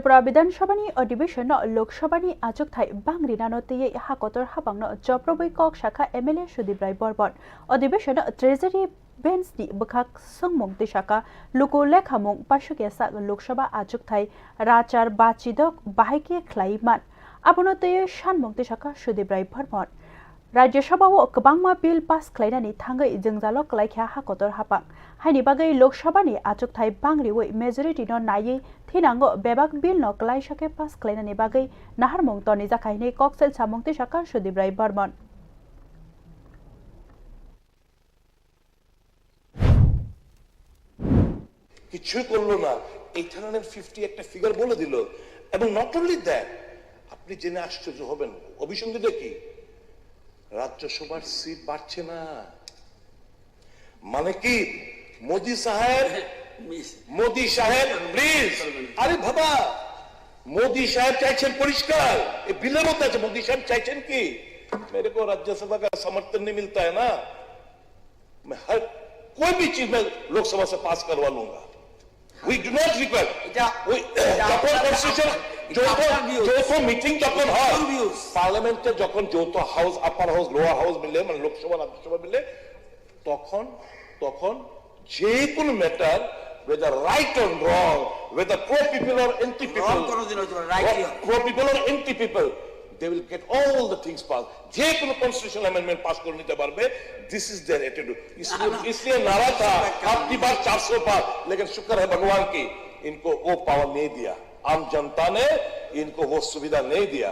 Tripura Vidansabhani अधिवेशन Loksabhani आजोगथाय बांग्रि नानोतेये Hakotor Haphang Joproboi Kok Shakha MLA Sudip Roy Barman अधिवेशन Treasury Bench ni Bukhak Songmong Tisakha khwlaikha mong Pashukesa Loksabha आजोगथाय Rachar Bachidok Bahike Klaiman Abonote Shanmong Tisakha Sudip Roy Barman Rajyasabhano Kebengwi bill pass khwlainani thangai jongjalo khwlaikha Hakotor Haphang haini bagai Loksabhani आजोगथाय बांग्रि wei majority no nai Thinango bebak bill no klaisake pass klainani bagai nahar mong toni jakaine koksel samong tisakha Sudip Roy Barman কিছুই করলো না 850 একটা figure বলে দিল এবং not only that আপনি জেনে আশ্চর্য হবেন অভিসন্ধিটা কি রাজ্যসভার সিট বাড়ছে না মানে কি মোদি সাহেব প্লিজ আরে বাবা মোদি সাহেব চাইছেন পরিষ্কার ये बिलेर होता है मोदी साहब चाहते कि मेरे को राज्यसभा का समर्थन नहीं मिलता है ना मैं हर कोई भी चीज में लोकसभा से पास करवा लूंगा we do not require যখন কনস্টিটিউশন যৌথ মিটিং যখন হয় পার্লামেন্টে যখন যৌথ হাউস আপার হাউস লোয়ার হাউস মিলে মানে লোকসভা রাজ্যসভা মিলে তখন যে কোনো matter whether right or wrong whether pro people or anti people they will get all the things passed je kono constitutional amendment pass kore nite parbe this is their attitude isliye nara tha apni baar 400 पार लेकिन शुक्र है भगवान की इनको वो power नहीं दिया आम जनता ने इनको वो सुविधा नहीं दिया